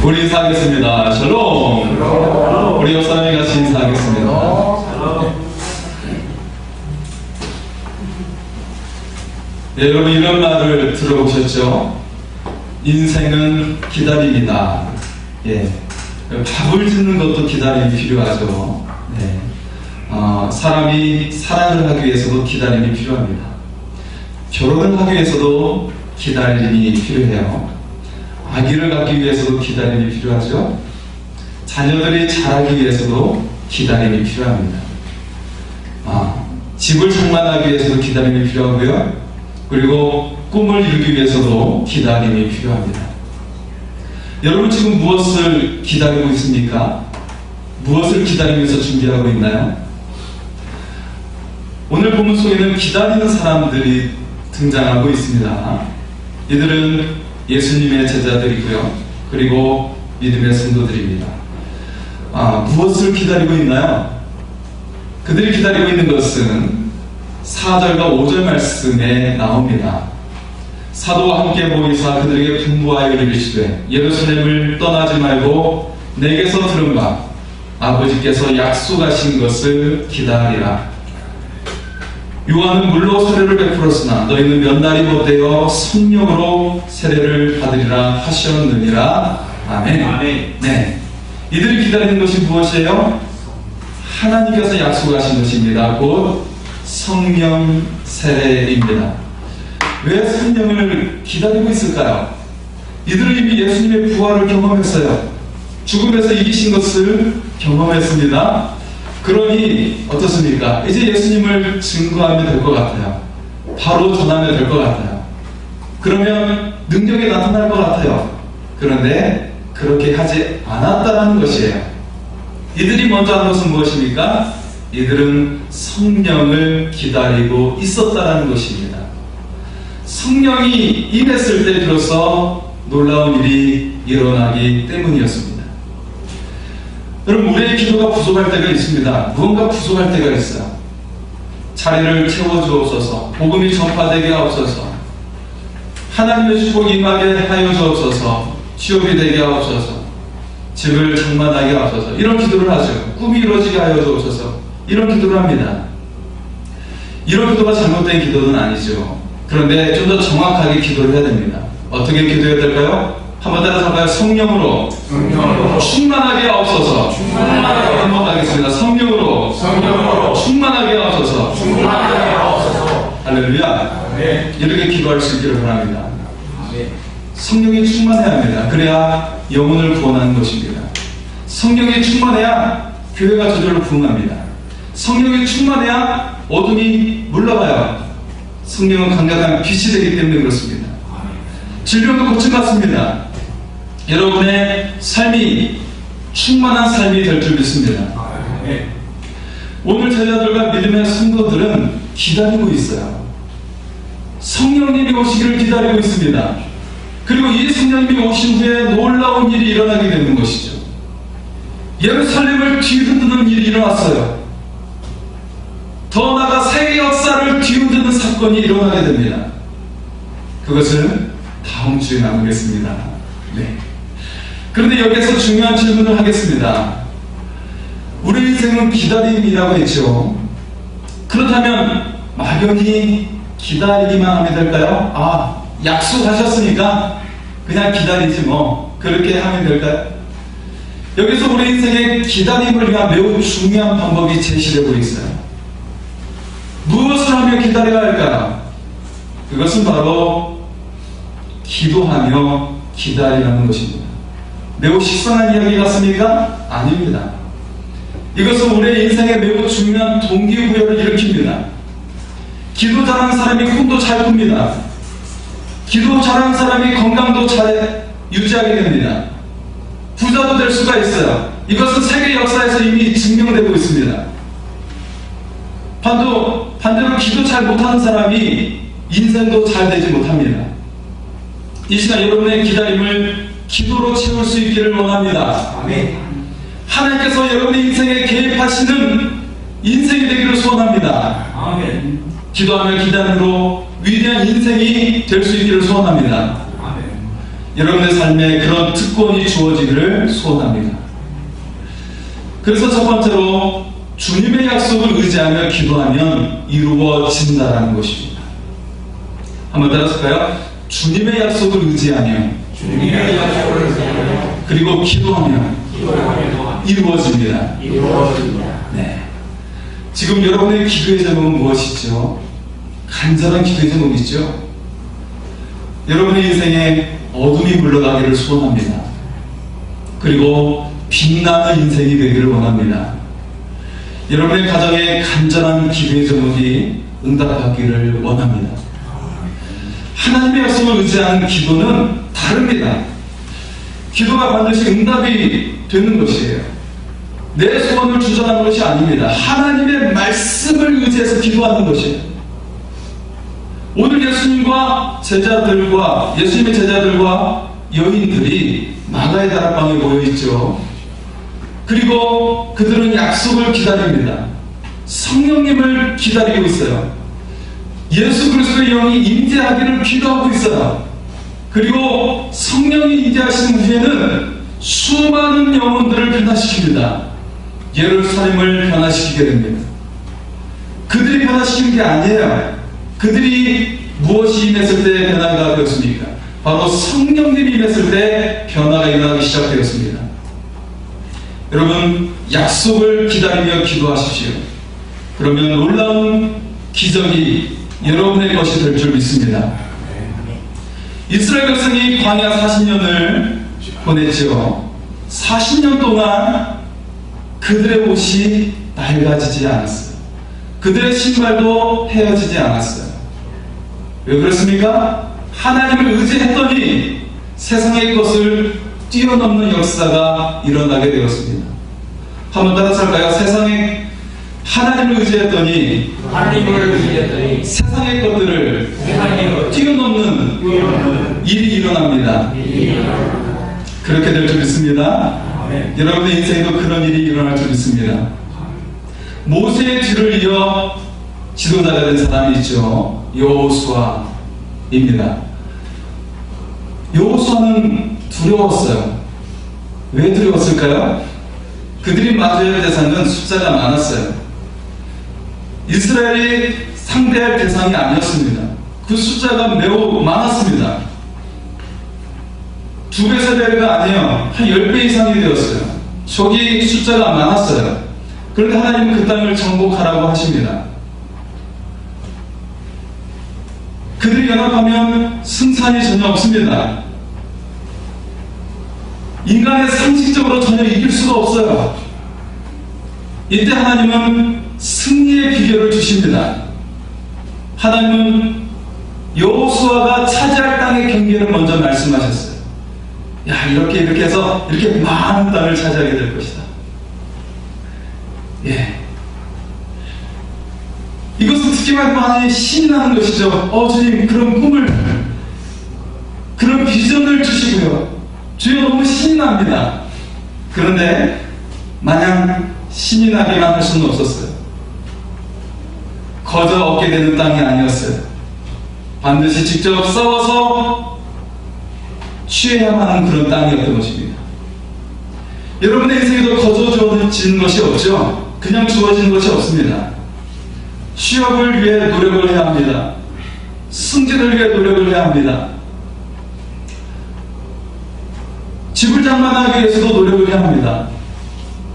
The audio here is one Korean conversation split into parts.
우리 인사하겠습니다. 샬롬. 우리 옆 사람이 같이 인사하겠습니다. 네, 여러분 이런 말을 들어보셨죠? 인생은 기다림이다. 예, 밥을 짓는 것도 기다림이 필요하죠. 네. 사람이 사랑을 하기 위해서도 기다림이 필요합니다. 결혼을 하기 위해서도 기다림이 필요해요. 아기를 갖기 위해서도 기다림이 필요하죠. 자녀들이 자라기 위해서도 기다림이 필요합니다. 집을 장만하기 위해서도 기다림이 필요하고요. 그리고 꿈을 이루기 위해서도 기다림이 필요합니다. 여러분 지금 무엇을 기다리고 있습니까? 무엇을 기다리면서 준비하고 있나요? 오늘 본문 속에는 기다리는 사람들이 등장하고 있습니다. 이들은 예수님의 제자들이고요. 그리고 믿음의 성도들입니다. 무엇을 기다리고 있나요? 그들이 기다리고 있는 것은 4절과 5절 말씀에 나옵니다. 사도와 함께 모이사 그들에게 분부하여 이르시되 예루살렘을 떠나지 말고 내게서 들은 바 아버지께서 약속하신 것을 기다리라. 요한은 물로 세례를 베풀었으나 너희는 몇 날이 못되어 성령으로 세례를 받으리라 하셨느니라. 아멘. 아멘. 네. 이들이 기다리는 것이 무엇이에요? 하나님께서 약속하신 것입니다. 곧 성령 세례입니다. 왜 성령을 기다리고 있을까요? 이들은 이미 예수님의 부활을 경험했어요. 죽음에서 이기신 것을 경험했습니다. 그러니 어떻습니까? 이제 예수님을 증거하면 될 것 같아요. 바로 전하면 될 것 같아요. 그러면 능력이 나타날 것 같아요. 그런데 그렇게 하지 않았다는 것이에요. 이들이 먼저 한 것은 무엇입니까? 이들은 성령을 기다리고 있었다는 것입니다. 성령이 임했을 때 비로소 놀라운 일이 일어나기 때문이었습니다. 여러분 우리의 기도가 부족할 때가 있습니다. 무언가 부족할 때가 있어요. 자리를 채워주옵소서, 복음이 전파되게 하옵소서, 하나님의 축복이 임하게 하여 주옵소서, 취업이 되게 하옵소서, 집을 장만하게 하옵소서, 이런 기도를 하죠. 꿈이 이루어지게 하여 주옵소서, 이런 기도를 합니다. 이런 기도가 잘못된 기도는 아니죠. 그런데 좀 더 정확하게 기도를 해야 됩니다. 어떻게 기도해야 될까요? 한번 따라서 할까요? 성령으로 충만하게 하옵소서. 행복하겠습니다. 성령으로 충만하게 하옵소서. 할렐루야. 네. 이렇게 기도할 수 있기를 바랍니다. 네. 성령이 충만해야 합니다. 그래야 영혼을 구원하는 것입니다. 성령이 충만해야 교회가 저절로 부흥합니다. 성령이 충만해야 어둠이 물러가요. 성령은 강력한 빛이 되기 때문에 그렇습니다. 질병도 고침받습니다. 여러분의 삶이 충만한 삶이 될 줄 믿습니다. 오늘 제자들과 믿음의 성도들은 기다리고 있어요. 성령님이 오시기를 기다리고 있습니다. 그리고 이 성령님이 오신 후에 놀라운 일이 일어나게 되는 것이죠. 예루살렘을 뒤흔드는 일이 일어났어요. 더 나아가 세계 역사를 뒤흔드는 사건이 일어나게 됩니다. 그것은 다음 주에 나누겠습니다. 네. 그런데 여기서 중요한 질문을 하겠습니다. 우리 인생은 기다림이라고 했죠. 그렇다면 막연히 기다리기만 하면 될까요? 약속하셨으니까 그냥 기다리지 뭐 그렇게 하면 될까요? 여기서 우리 인생의 기다림을 위한 매우 중요한 방법이 제시되고 있어요. 무엇을 하며 기다려야 할까요? 그것은 바로 기도하며 기다리라는 것입니다. 매우 식상한 이야기 같습니까? 아닙니다. 이것은 우리의 인생에 매우 중요한 동기부여를 일으킵니다. 기도 잘하는 사람이 꿈도 잘 꿉니다. 기도 잘하는 사람이 건강도 잘 유지하게 됩니다. 부자도 될 수가 있어요. 이것은 세계 역사에서 이미 증명되고 있습니다. 반대로 기도 잘 못하는 사람이 인생도 잘 되지 못합니다. 이 시간 여러분의 기다림을 기도로 채울 수 있기를 원합니다. 아멘. 하나님께서 여러분의 인생에 개입하시는 인생이 되기를 소원합니다. 아멘. 기도하며 기다림으로 위대한 인생이 될 수 있기를 소원합니다. 아멘. 여러분의 삶에 그런 특권이 주어지기를 소원합니다. 그래서 첫 번째로 주님의 약속을 의지하며 기도하면 이루어진다라는 것입니다. 한번 따라서까요? 주님의 약속을 의지하며 그리고 기도하면 이루어집니다. 네. 지금 여러분의 기도의 제목은 무엇이죠? 간절한 기도의 제목이죠? 여러분의 인생에 어둠이 물러가기를 소원합니다. 그리고 빛나는 인생이 되기를 원합니다. 여러분의 가정에 간절한 기도의 제목이 응답받기를 원합니다. 하나님의 약속을 의지하는 기도는 다릅니다. 기도가 반드시 응답이 되는 것이에요. 내 소원을 주장하는 것이 아닙니다. 하나님의 말씀을 의지해서 기도하는 것이에요. 오늘 예수님의 제자들과 여인들이 마가의 다락방에 모여있죠. 그리고 그들은 약속을 기다립니다. 성령님을 기다리고 있어요. 예수 그리스도의 영이 임재하기를 기도하고 있어요. 그리고 성령이 임재하신 후에는 수많은 영혼들을 변화시킵니다. 예루살렘을 변화시키게 됩니다. 그들이 변화시키는 게 아니에요. 그들이 무엇이 임했을 때 변화가 되었습니까? 바로 성령님이 임했을 때 변화가 일어나기 시작되었습니다. 여러분, 약속을 기다리며 기도하십시오. 그러면 놀라운 기적이 여러분의 것이 될 줄 믿습니다. 이스라엘 백성이 광야 40년을 보냈죠. 40년 동안 그들의 옷이 낡아지지 않았어요. 그들의 신발도 헤어지지 않았어요. 왜 그렇습니까? 하나님을 의지했더니 세상의 것을 뛰어넘는 역사가 일어나게 되었습니다. 한번 따라서 할까요? 하나님을 의지했더니 세상의 것들을 뛰어넘는 일이 일어납니다. 그렇게 될 줄 믿습니다. 여러분의 인생에도 그런 일이 일어날 줄 믿습니다. 모세의 뒤를 이어 지도자가 된 사람이 있죠. 여호수아입니다. 여호수아는 두려웠어요. 왜 두려웠을까요? 그들이 마주해야 할 대상은 숫자가 많았어요. 이스라엘이 상대할 대상이 아니었습니다. 그 숫자가 매우 많았습니다. 2배, 3배가 아니에요. 한 10배 이상이 되었어요. 적이 숫자가 많았어요. 그런데 하나님은 그 땅을 정복하라고 하십니다. 그들이 연합하면 승산이 전혀 없습니다. 인간의 상식적으로 전혀 이길 수가 없어요. 이때 하나님은 승리의 비결을 주십니다. 하나님은 여호수아가 차지할 땅의 경계를 먼저 말씀하셨어요. 야, 이렇게 해서 이렇게 많은 땅을 차지하게 될 것이다. 예. 이것은 특히 말하면 하나님이 신이 나는 것이죠. 주님, 그런 꿈을, 그런 비전을 주시고요. 주여, 너무 신이 납니다. 그런데 마냥 신이 나기만 할 수는 없었어요. 거저 얻게 되는 땅이 아니었어요. 반드시 직접 싸워서 취해야만 하는 그런 땅이었던 것입니다. 여러분의 인생에도 거저 주어지는 것이 없죠. 그냥 주어지는 것이 없습니다. 취업을 위해 노력을 해야 합니다. 승진을 위해 노력을 해야 합니다. 집을 장만하기 위해서도 노력을 해야 합니다.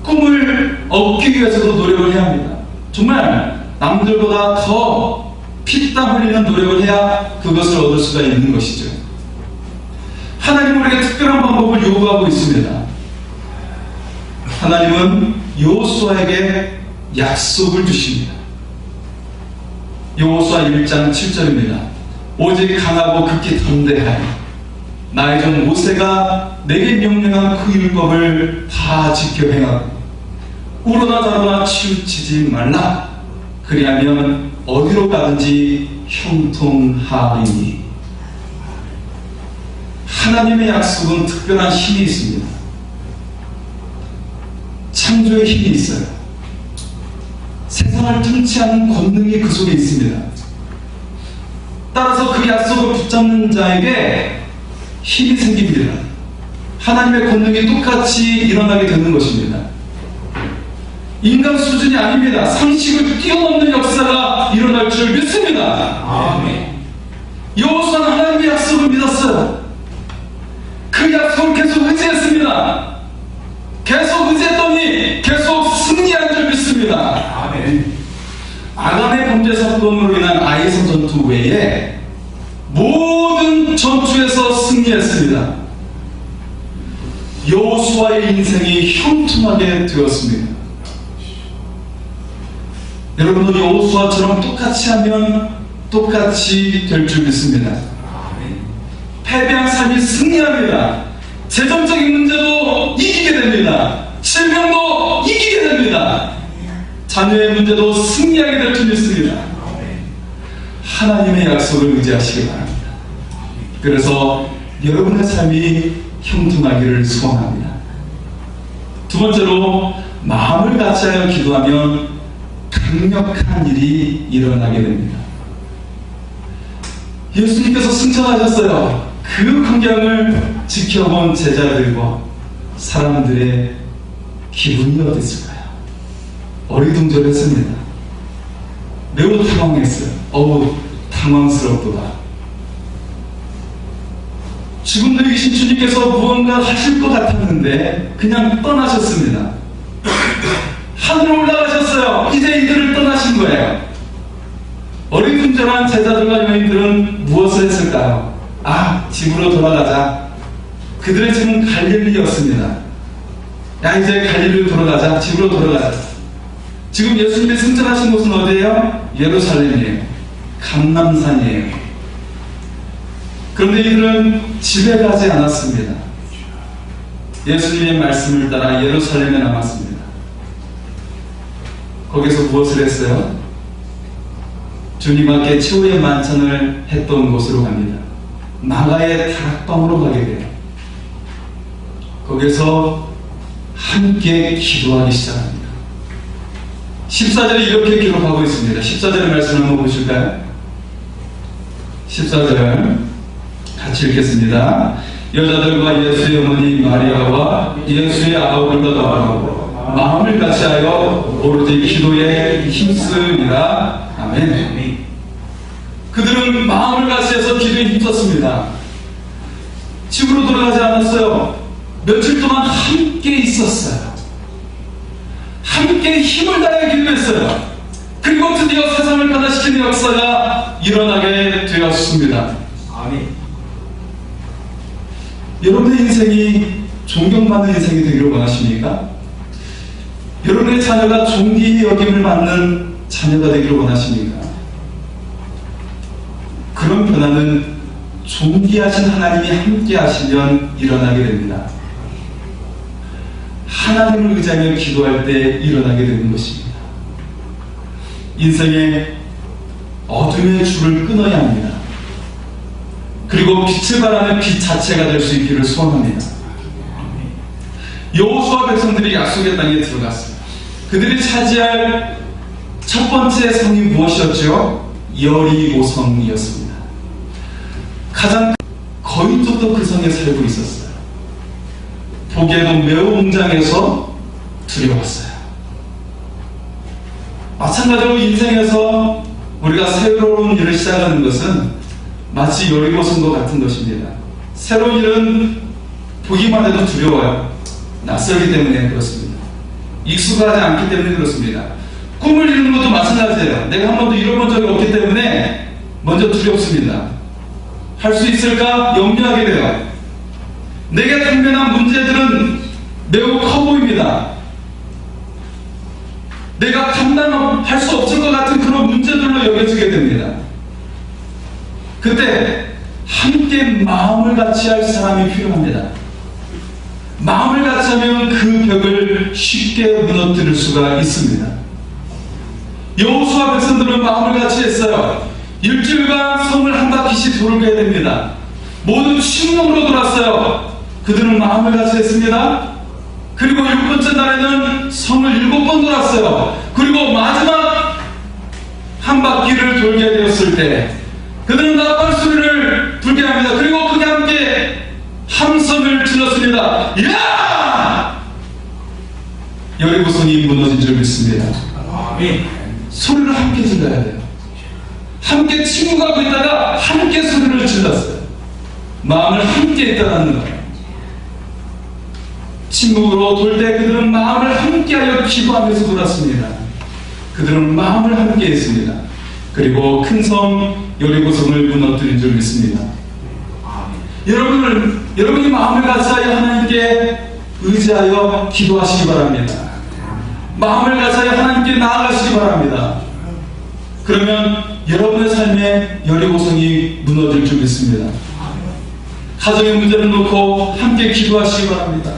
꿈을 얻기 위해서도 노력을 해야 합니다. 정말 남들보다 더 피땀 흘리는 노력을 해야 그것을 얻을 수가 있는 것이죠. 하나님은 우리에게 특별한 방법을 요구하고 있습니다. 하나님은 여호수아에게 약속을 주십니다. 여호수아 1장 7절입니다. 오직 강하고 극히 담대하여 나의 종 모세가 내게 명령한 그 율법을 다 지켜 행하고 우러나 좌로나 치우치지 말라. 그리하면 어디로 가든지 형통하리니. 하나님의 약속은 특별한 힘이 있습니다. 창조의 힘이 있어요. 세상을 통치하는 권능이 그 속에 있습니다. 따라서 그 약속을 붙잡는 자에게 힘이 생깁니다. 하나님의 권능이 똑같이 일어나게 되는 것입니다. 인간 수준이 아닙니다. 상식을 뛰어넘는 역사가 일어날 줄 믿습니다. 아멘. 여호수아는 하나님의 약속을 믿었어요. 그 약속을 계속 의지했습니다. 계속 의지했더니 계속 승리한 줄 믿습니다. 아멘. 아간의 범죄 사건으로 인한 아이성 전투 외에 모든 전투에서 승리했습니다. 여호수아의 인생이 형통하게 되었습니다. 여러분도 여호수아처럼 똑같이 하면 똑같이 될 줄 믿습니다. 패배한 삶이 승리합니다. 재정적인 문제도 이기게 됩니다. 질병도 이기게 됩니다. 자녀의 문제도 승리하게 될 줄 믿습니다. 하나님의 약속을 의지하시기 바랍니다. 그래서 여러분의 삶이 형통하기를 소원합니다. 두 번째로, 마음을 같이하여 기도하면 강력한 일이 일어나게 됩니다. 예수님께서 승천하셨어요. 그 광경을 지켜본 제자들과 사람들의 기분이 어땠을까요? 어리둥절했습니다. 매우 당황했어요. 당황스럽도다. 지금도 계신 주님께서 무언가 하실 것 같았는데 그냥 떠나셨습니다. 하늘로 올라가셨어요. 이제 이들을 떠나신 거예요. 어리둥절한 제자들과 여인들은 무엇을 했을까요? 집으로 돌아가자. 그들의 집은 갈릴리였습니다. 이제 갈릴리로 돌아가자. 집으로 돌아가자. 지금 예수님이 승천하신 곳은 어디예요? 예루살렘이에요. 감람산이에요. 그런데 이들은 집에 가지 않았습니다. 예수님의 말씀을 따라 예루살렘에 남았습니다. 거기서 무엇을 했어요? 주님 앞에 최후의 만찬을 했던 곳으로 갑니다. 마가의 다락방으로 가게 돼요. 거기서 함께 기도하기 시작합니다. 14절에 이렇게 기록하고 있습니다. 14절의 말씀 한번 보실까요? 14절 같이 읽겠습니다. 여자들과 예수의 어머니 마리아와 예수의 아버지가 더하고 마음을 같이하여 오로지 기도에 힘쓰니라. 아멘. 그들은 마음을 같이해서 기도에 힘썼습니다. 집으로 돌아가지 않았어요. 며칠 동안 함께 있었어요. 함께 힘을 다해 기도했어요. 그리고 드디어 세상을 변화시키는 역사가 일어나게 되었습니다. 아멘. 여러분의 인생이 존경받는 인생이 되기를 원하십니까? 여러분의 자녀가 존귀 여김을 받는 자녀가 되기를 원하십니까? 그런 변화는 존귀하신 하나님이 함께 하시면 일어나게 됩니다. 하나님을 의지하며 기도할 때 일어나게 되는 것입니다. 인생의 어둠의 줄을 끊어야 합니다. 그리고 빛을 발하는 빛 자체가 될 수 있기를 소원합니다. 여호수아 백성들이 약속의 땅에 들어갔습니다. 그들이 차지할 첫 번째 성이 무엇이었죠? 여리고성이었습니다. 가장 거인족도 그 성에 살고 있었어요. 보기에도 매우 웅장해서 두려웠어요. 마찬가지로 인생에서 우리가 새로운 일을 시작하는 것은 마치 여리고성과 같은 것입니다. 새로운 일은 보기만 해도 두려워요. 낯설기 때문에 그렇습니다. 익숙하지 않기 때문에 그렇습니다. 꿈을 이루는 것도 마찬가지예요. 내가 한 번도 이뤄본 적이 없기 때문에 먼저 두렵습니다. 할 수 있을까? 염려하게 돼요. 내게 당면한 문제들은 매우 커 보입니다. 내가 감당할 수 없을 것 같은 그런 문제들로 여겨지게 됩니다. 그때 함께 마음을 같이 할 사람이 필요합니다. 마음을 같이 하면 그 벽을 쉽게 무너뜨릴 수가 있습니다. 여호수아 백성들은 마음을 같이 했어요. 일주일간 성을 한 바퀴씩 돌게 됩니다. 모두 침묵으로 돌았어요. 그들은 마음을 같이 했습니다. 그리고 7번째 날에는 성을 7번 돌았어요. 그리고 마지막 한 바퀴를 돌게 되었을 때 그들은 나팔 소리를 불게 합니다. 그리고 그게 함께 함성을 질렀습니다. 야! 여리고성이 무너진 줄 믿습니다. 소리를 함께 질러야 돼요. 함께 침묵하고 있다가 함께 소리를 질렀어요. 마음을 함께 했다는 거예요. 침묵으로 돌 때 그들은 마음을 함께하여 기도하면서 돌았습니다. 그들은 마음을 함께 했습니다. 그리고 큰 성 여리고성을 무너뜨린 줄 믿습니다. 여러분이 마음을 가사하여 하나님께 의지하여 기도하시기 바랍니다. 마음을 가사하여 하나님께 나아가시기 바랍니다. 그러면 여러분의 삶에 여리고성이 무너질 줄 믿습니다. 가정의 문제를 놓고 함께 기도하시기 바랍니다.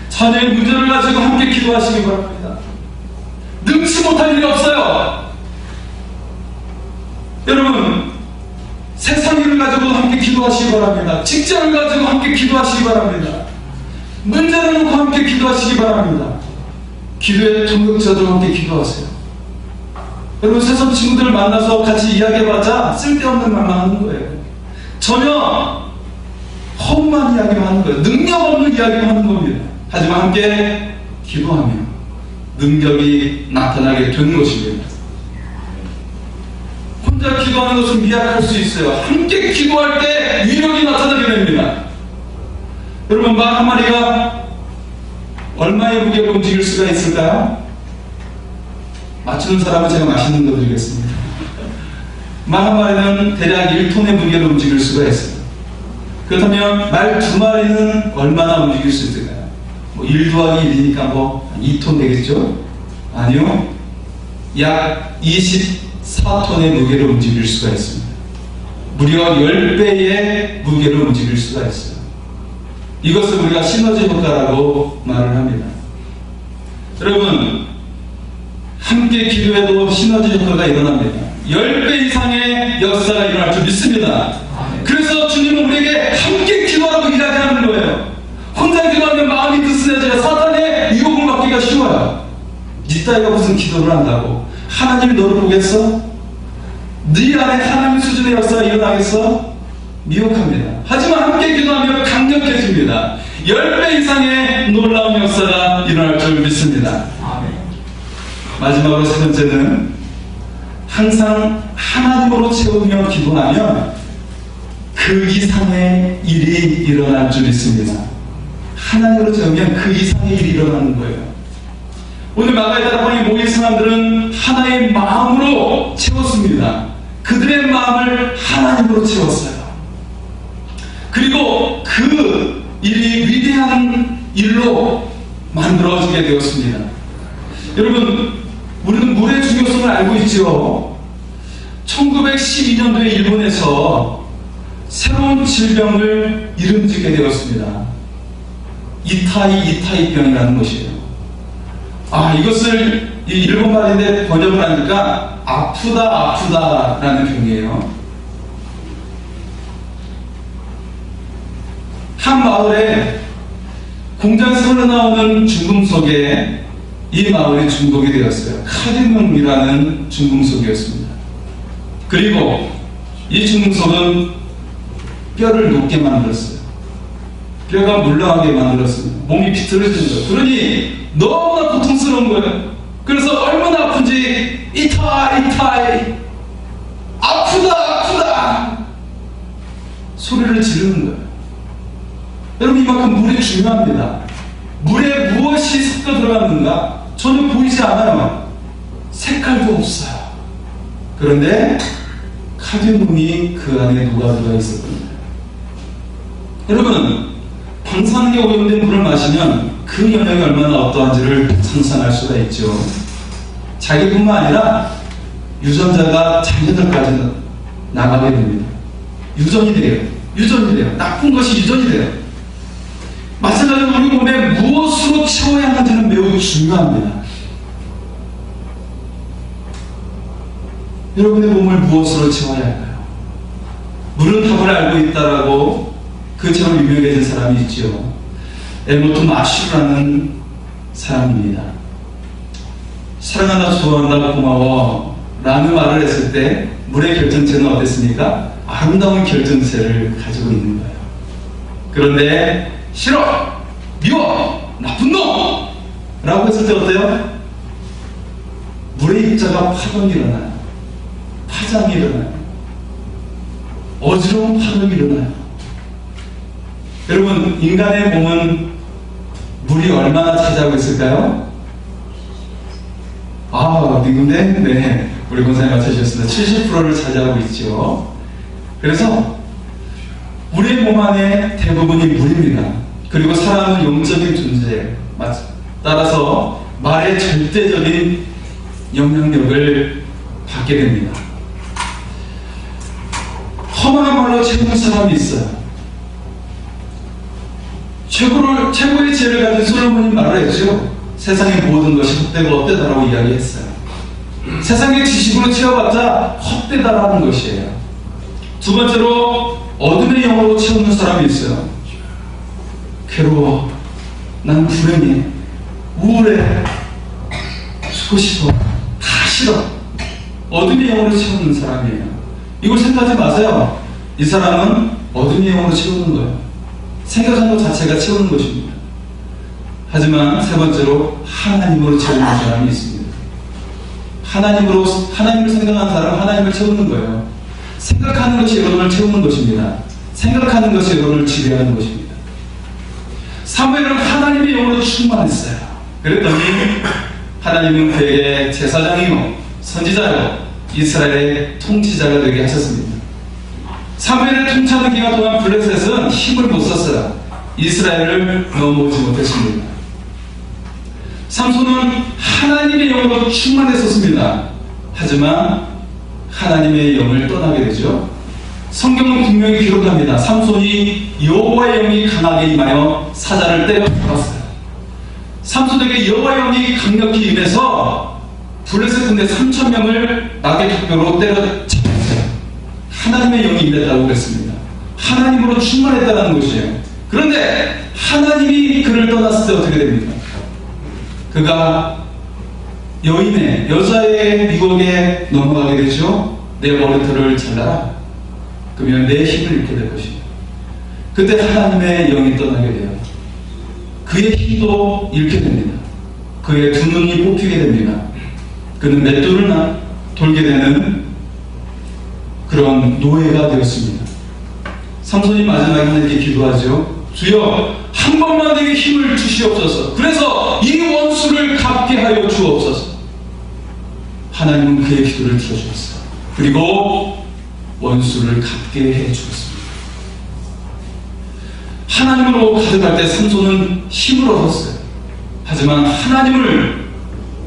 자녀의 문제를 가지고 함께 기도하시기 바랍니다. 능치 못할 일이 없어요. 여러분, 세상 일을 가지고 함께 기도하시기 바랍니다. 직장을 가지고 함께 기도하시기 바랍니다. 문제를 놓고 함께 기도하시기 바랍니다. 기도의 동역자들과 함께 기도하세요. 여러분, 세상 친구들을 만나서 같이 이야기해봤자 쓸데없는 말만 하는 거예요. 전혀 헛만 이야기만 하는 거예요. 능력 없는 이야기만 하는 겁니다. 하지만 함께 기도하면 능력이 나타나게 되는 것입니다. 혼자 기도하는 것은 미약할 수 있어요. 함께 기도할 때 위력이 나타나게 됩니다. 여러분, 말 한마디가 얼마의 무게를 움직일 수가 있을까요? 맞추는 사람은 제가 맛있는 거 드리겠습니다. 말 한마디는 대략 1톤의 무게를 움직일 수가 있어요. 그렇다면 말 2마리는 얼마나 움직일 수 있을까요? 1 더하기 1이니까 2톤 되겠죠? 아니요. 약 24톤의 무게를 움직일 수가 있습니다. 무려 10배의 무게를 움직일 수가 있어요. 이것을 우리가 시너지 효과라고 말을 합니다. 여러분, 함께 기도해도 시너지 효과가 일어납니다. 10배 이상의 역사가 일어날 줄 믿습니다. 그래서 주님은 우리에게 함께 기도하라고 이야기하는 거예요. 혼자 기도하면 마음이 느슨해져요. 사탄의 유혹을 받기가 쉬워요. 네 따위가 무슨 기도를 한다고? 하나님이 너를 보겠어? 네 안에 하나님 수준의 역사가 일어나겠어? 미혹합니다. 하지만 함께 기도하면 강력해집니다. 10배 이상의 놀라운 역사가 일어날 줄 믿습니다. 마지막으로 세 번째는 항상 하나님으로 채우며 기도하면 그 이상의 일이 일어날 줄 믿습니다. 하나님으로 채우면 그 이상의 일이 일어나는 거예요. 오늘 마가의 다락방에 모인 사람들은 하나의 마음으로 채웠습니다. 그들의 마음을 하나님으로 채웠어요. 그리고 그 일이 위대한 일로 만들어지게 되었습니다. 여러분, 우리는 물의 중요성을 알고 있죠. 1912년도에 일본에서 새로운 질병을 이름짓게 되었습니다. 이타이병이라는 것이에요. 이것을 일본 말인데 번역을 하니까 아프다라는 병이에요. 한 마을에 공장에서 흘러나오는 중금속에 이 마을이 중독이 되었어요. 카드뮴이라는 중금속이었습니다. 그리고 이 중금속은 뼈를 녹게 만들었어요. 뼈가 물렁하게 만들었습니다. 몸이 비틀어지는 거예요. 그러니 너무나 고통스러운 거예요. 그래서 얼마나 아픈지 이타이 아프다 소리를 지르는 거예요. 여러분, 이만큼 물이 중요합니다. 물에 무엇이 섞여 들어갔는가? 전혀 보이지 않아요. 색깔도 없어요. 그런데 카드뮴이 그 안에 녹아들어 있었거든요. 여러분, 방사능에 오염된 물을 마시면 그 영향이 얼마나 어떠한지를 상상할 수가 있죠. 자기뿐만 아니라 유전자가 자녀들까지 나가게 됩니다. 유전이 돼요. 나쁜 것이 유전이 돼요. 마찬가지로 우리 몸에 무엇으로 채워야 하는지는 매우 중요합니다. 여러분의 몸을 무엇으로 채워야 할까요? 물은 답을 알고 있다라고 그처럼 유명해진 사람이 있죠. 엘모트 마슈라는 사람입니다. 사랑한다, 좋아한다, 고마워 라는 말을 했을 때 물의 결정체는 어땠습니까? 아름다운 결정체를 가지고 있는 거예요. 그런데 싫어, 미워, 나쁜 놈! 라고 했을 때 어때요? 물의 입자가 파동이 일어나요. 파장이 일어나요. 어지러운 파동이 일어나요. 여러분, 인간의 몸은 물이 얼마나 차지하고 있을까요? 미군데? 네. 우리 권사님 맞춰주셨습니다. 70%를 차지하고 있죠. 그래서 우리의 몸 안에 대부분이 물입니다. 그리고 사람은 영적인 존재예요. 따라서 말의 절대적인 영향력을 받게 됩니다. 험한 말로 채우는 사람이 있어요. 최고의 지혜를 가진 솔로몬이 말을 했죠. 세상의 모든 것이 헛되고 헛되다라고 이야기했어요. 세상의 지식으로 채워봤자 헛되다라는 것이에요. 두 번째로 어둠의 영으로 채우는 사람이 있어요. 괴로워, 난 불행해, 우울해, 죽고 싶어, 다 싫어. 어둠의 영으로 채우는 사람이에요. 이걸 생각하지 마세요. 이 사람은 어둠의 영으로 채우는 거예요. 생각하는 것 자체가 채우는 것입니다. 하지만 세 번째로 하나님으로 채우는 사람이 있습니다. 하나님을 생각하는 사람은 하나님을 채우는 거예요. 생각하는 것이 여러분을 채우는 것입니다. 생각하는 것이 여러분을 지배하는 것입니다. 사무엘은 하나님의 영으로 충만했어요. 그랬더니 하나님은 그에게 제사장이요 선지자요 이스라엘의 통치자가 되게 하셨습니다. 사무엘을 통치하는 기간 동안 블레셋은 힘을 못 썼어요. 이스라엘을 넘어오지 못했습니다. 삼손은 하나님의 영으로 충만했었습니다. 하지만 하나님의 영을 떠나게 되죠. 성경은 분명히 기록합니다. 삼손이 여호와의 영이 강하게 임하여 사자를 때려 죽었어요. 삼손에게 여호와의 영이 강력히 임해서 블레셋 군대 3,000명을 낙의 턱뼈로 때려쳤어요. 하나님의 영이 임했다고 그랬습니다. 하나님으로 충만했다는 것이에요. 그런데 하나님이 그를 떠났을 때 어떻게 됩니까? 그가 여자의 유혹에 넘어가게 되죠. 내 머리털을 잘라라. 그러면 내 힘을 잃게 될 것입니다. 그때 하나님의 영이 떠나게 돼요. 그의 힘도 잃게 됩니다. 그의 두 눈이 뽑히게 됩니다. 그는 맷돌을 돌게 되는 그런 노예가 되었습니다. 삼손이 마지막에 하나님께 기도하죠. 주여, 한 번만 내게 힘을 주시옵소서. 그래서 이 원수를 갚게 하여 주옵소서. 하나님은 그의 기도를 들어주었어요. 그리고 원수를 갚게 해 주었습니다. 하나님으로 가득할 때 삼손은 힘을 얻었어요. 하지만 하나님을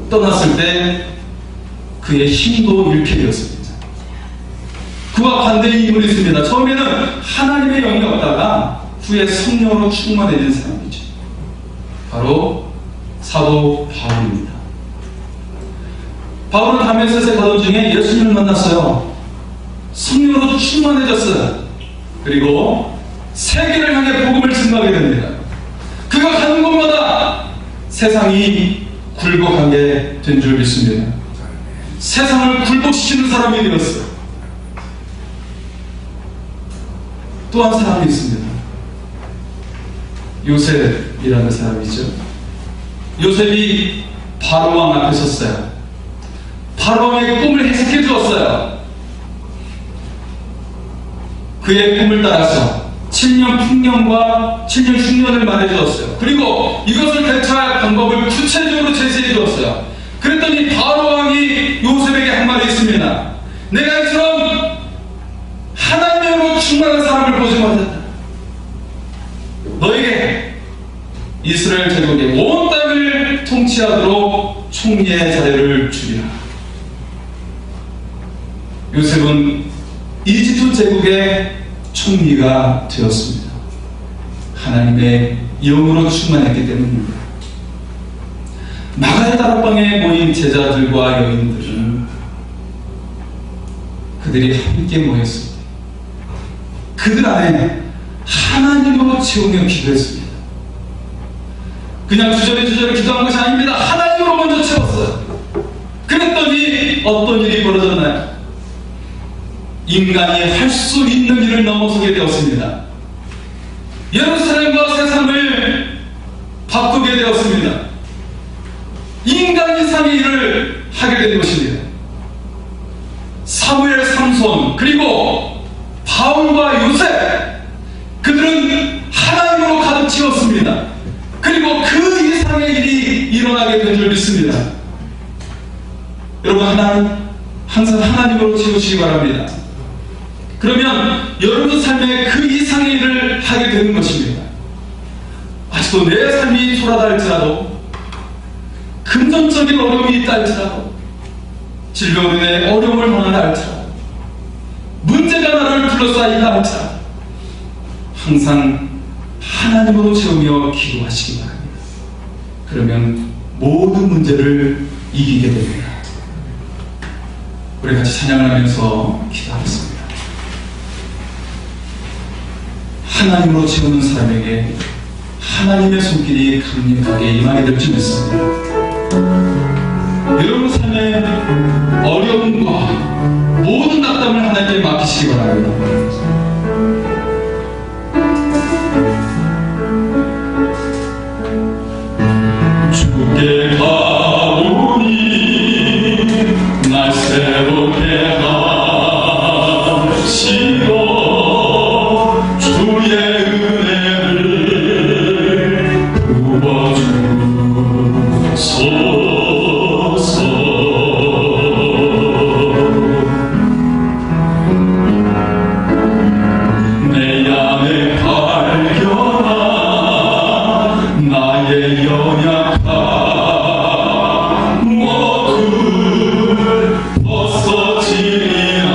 떠났을 때 그의 힘도 잃게 되었습니다. 그와 반대의 인물이 있습니다. 처음에는 하나님의 영이 없다가 후에 성령으로 충만해진 사람이죠. 바로 사도 바울입니다. 바울은 다메섹에 가던 중에 예수님을 만났어요. 성령으로 충만해졌어요. 그리고 세계를 향해 복음을 증거하게 됩니다. 그가 가는 곳마다 세상이 굴복하게 된 줄 믿습니다. 세상을 굴복시키는 사람이 되었어요. 또 한 사람이 있습니다. 요셉이라는 사람이죠. 요셉이 바로왕 앞에 섰어요. 바로왕의 꿈을 해석해 주었어요. 그의 꿈을 따라서 7년 풍년과 7년 흉년을 말해 주었어요. 그리고 이것을 대처할 방법을 구체적으로 제시해 주었어요. 그랬더니 바로왕이 요셉에게 한 말이 있습니다. 내가 이처럼 하나님으로 충만한 사람을 보지 못했다. 너에게 이스라엘 제국의 온 땅을 통치하도록 총리의 자리를 주리라. 요셉은 이집트 제국의 총리가 되었습니다. 하나님의 영으로 충만했기 때문입니다. 마가의 다락방에 모인 제자들과 여인들은 그들이 함께 모였습니다. 그들 안에 하나님으로 채우며 기도했습니다. 그냥 주저리 기도한 것이 아닙니다. 하나님으로 먼저 채웠어요. 그랬더니 어떤 일이 벌어졌나요? 인간이 할 수 있는 일을 넘어서게 되었습니다. 예루살렘과 세상을 바꾸게 되었습니다. 인간 이상의 일을 하게 된 것입니다. 사무엘, 삼손, 그리고 바울과 요셉, 그들은 하나님으로 가득 채웠습니다. 그리고 그 이상의 일이 일어나게 된 줄 믿습니다. 여러분, 항상 하나님으로 채우시기 바랍니다. 그러면 여러분 삶에 그 이상의 일을 하게 되는 것입니다. 아직도 내 삶이 초라하다 할지라도, 금전적인 어려움이 있다 할지라도, 질병으로 인해 어려움을 당한다 할지라도, 문제가 나를 둘러싸인다 할지라도 항상 하나님으로 채우며 기도하시기 바랍니다. 그러면 모든 문제를 이기게 됩니다. 우리 같이 찬양을 하면서 기도하겠습니다. 하나님으로 채우는 사람에게 하나님의 손길이 강력하게 임하게 될 줄 믿습니다. 여러분 삶의 어려움과 모든 낙담을 하나님께 맡기시기 바랍니다. 주께 가오니 날 새롭게 하시고 주의 은혜를 부어주소서. 내 안에 발견한 나의 연약함 모두 벗어지리라.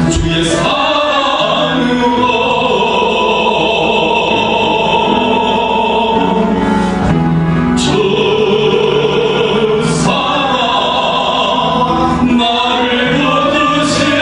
주의 사랑으로 주 사랑 나를 거두시고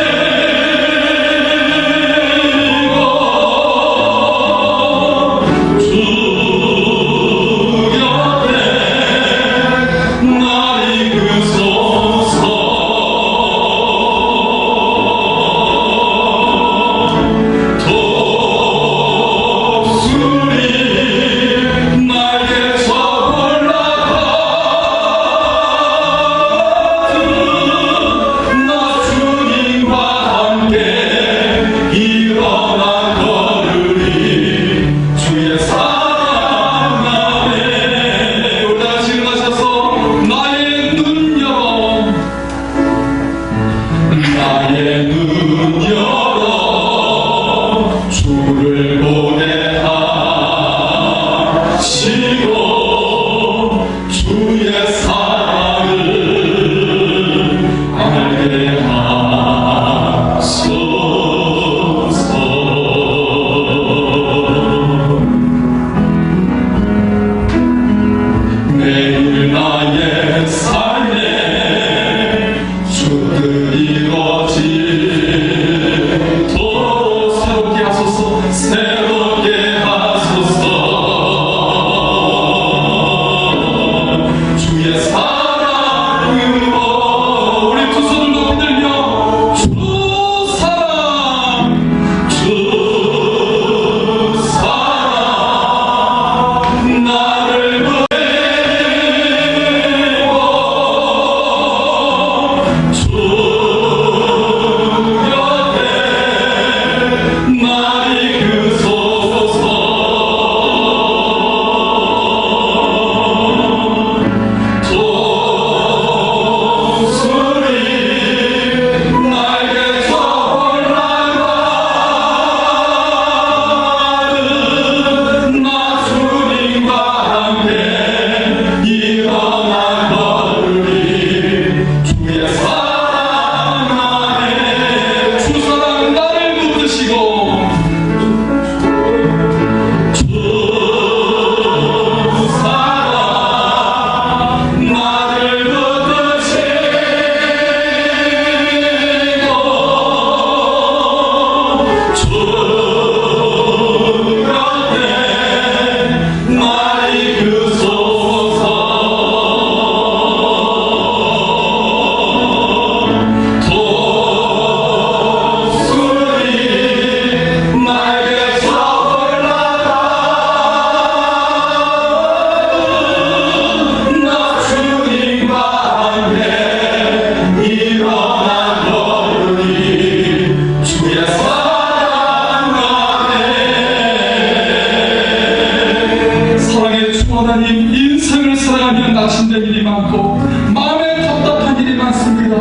하면 낙심된 일이 많고 마음에 답답한 일이 많습니다.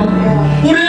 우리